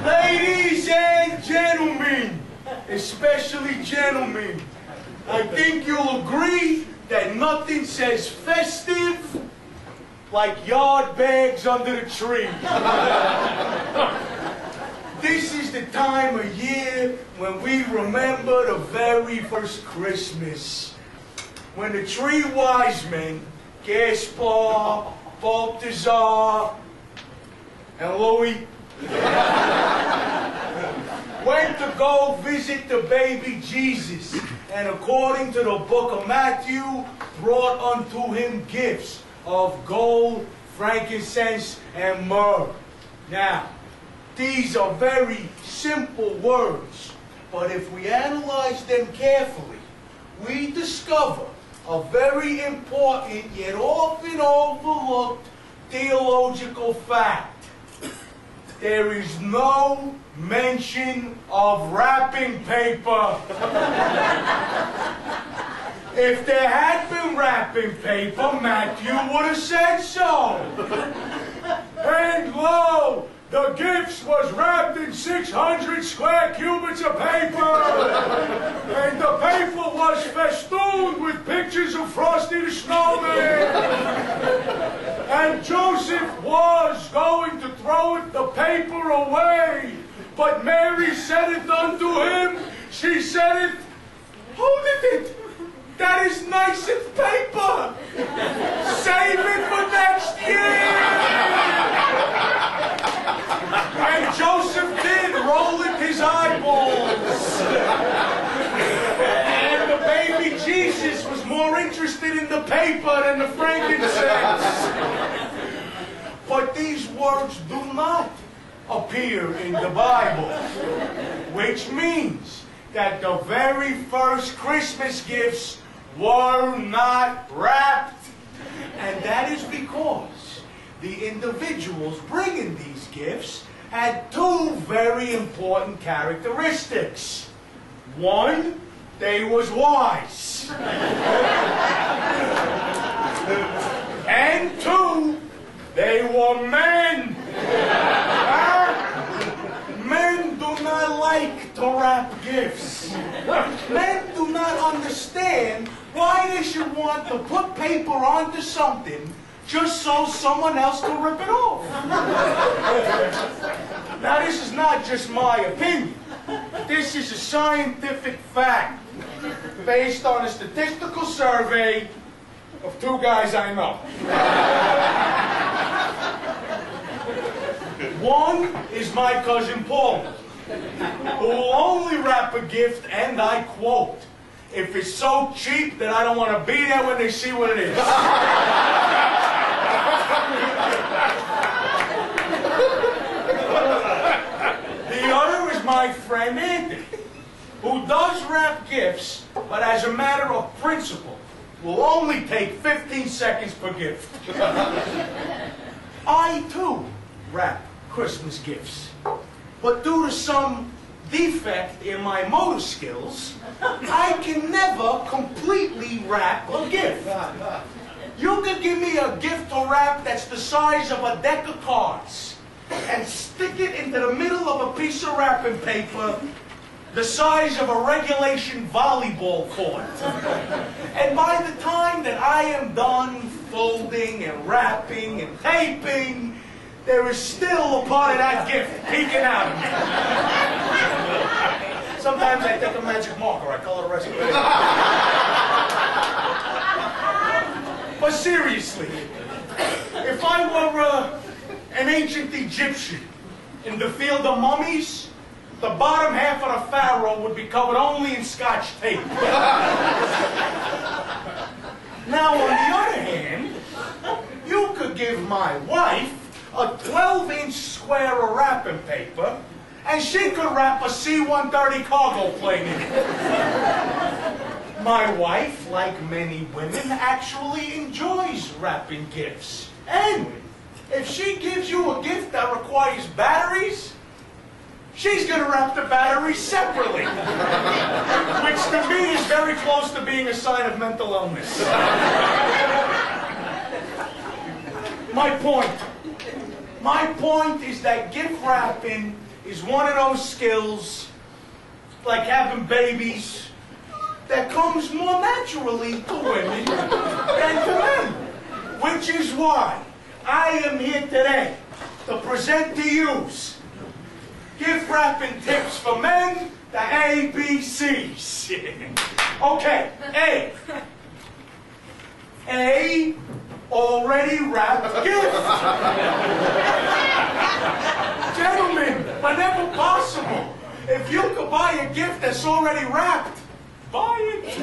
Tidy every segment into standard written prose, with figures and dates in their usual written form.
Ladies and gentlemen, especially gentlemen, I think you'll agree that nothing says festive like yard bags under the tree. This is the time of year when we remember the very first Christmas, when the three wise men, Gaspar, Balthazar, and Louis, went to go visit the baby Jesus, and according to the book of Matthew, brought unto him gifts of gold, frankincense, and myrrh. Now, these are very simple words, but if we analyze them carefully, we discover a very important yet often overlooked theological fact. There is no mention of wrapping paper. If there had been wrapping paper, Matthew would have said so. And lo, the gifts was wrapped in 600 square cubits of paper. And the paper was festooned with pictures of Frosty the Snowman. And Joseph was going to throw the paper away. But Mary said it unto him. She said it. Hold it. That is nice as paper. Save it for next year. And Joseph did, rolling his eyeballs. And the baby Jesus was more interested in the paper than the frankincense. But these words do not appear in the Bible, which means that the very first Christmas gifts were not wrapped. And that is because the individuals bringing these gifts had two very important characteristics. One, they was wise. And two, they were men. Men do not like to wrap gifts. Men do not understand why they should want to put paper onto something just so someone else can rip it off. Now, this is not just my opinion. This is a scientific fact based on a statistical survey of two guys I know. One is my cousin Paul, who will only wrap a gift, and I quote, if it's so cheap that I don't want to be there when they see what it is. The other is my friend Anthony, who does wrap gifts, but as a matter of principle, will only take 15 seconds per gift. I, too, wrap Christmas gifts. But due to some defect in my motor skills, I can never completely wrap a gift. You could give me a gift to wrap that's the size of a deck of cards and stick it into the middle of a piece of wrapping paper the size of a regulation volleyball court. And by the time that I am done folding and wrapping and taping, there is still a part of that gift peeking out of me. Sometimes I take a magic marker, I color the rest of it. But seriously, if I were an ancient Egyptian in the field of mummies, the bottom half of the pharaoh would be covered only in Scotch tape. Now, on the other hand, you could give my wife a 12-inch square of wrapping paper, and she could wrap a C-130 cargo plane in it. My wife, like many women, actually enjoys wrapping gifts. And if she gives you a gift that requires batteries, she's going to wrap the batteries separately, which to me is is very close to being a sign of mental illness. My point is that gift wrapping is one of those skills, like having babies, that comes more naturally to women than to men. Which is why I am here today to present to you gift wrapping tips for men, the ABCs. Okay, A, already wrapped gift. Gentlemen, whenever possible, if you could buy a gift that's already wrapped, buy it.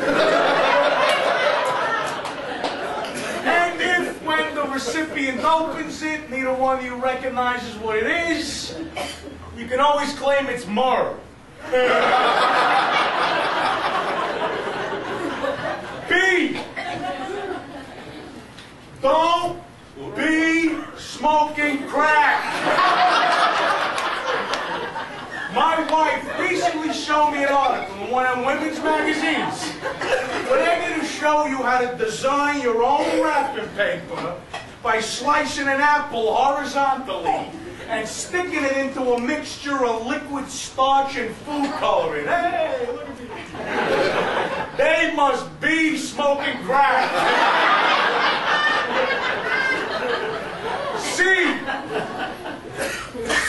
And if, when the recipient opens it, neither one of you recognizes what it is, you can always claim it's myrrh. B, don't be smoking crack. My wife recently showed me an article in one of women's magazines where they're going to show you how to design your own wrapping paper by slicing an apple horizontally and sticking it into a mixture of liquid starch and food coloring. Hey, look at me. They must be smoking crack.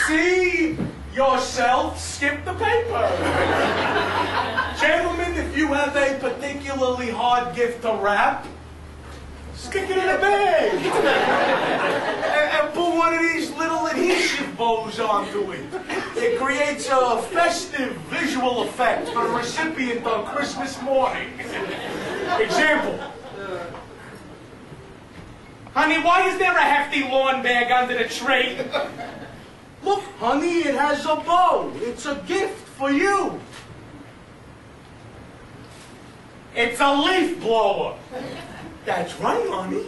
See yourself skip the paper. Gentlemen, if you have a particularly hard gift to wrap, stick it in a bag. And put one of these little adhesive bows onto it. It creates a festive visual effect for the recipient on Christmas morning. Example. Honey, why is there a hefty lawn bag under the tree? Look, honey, it has a bow. It's a gift for you. It's a leaf blower. That's right, honey.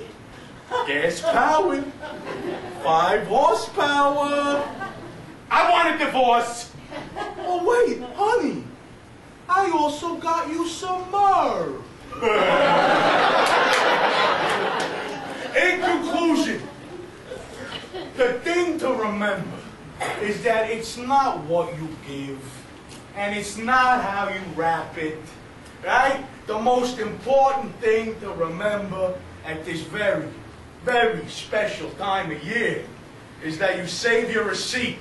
Gas powered. 5 horsepower. I want a divorce. Oh, wait, honey. I also got you some myrrh. In conclusion, the thing to remember is that it's not what you give, and it's not how you wrap it, right? The most important thing to remember at this very, very special time of year is that you save your receipt.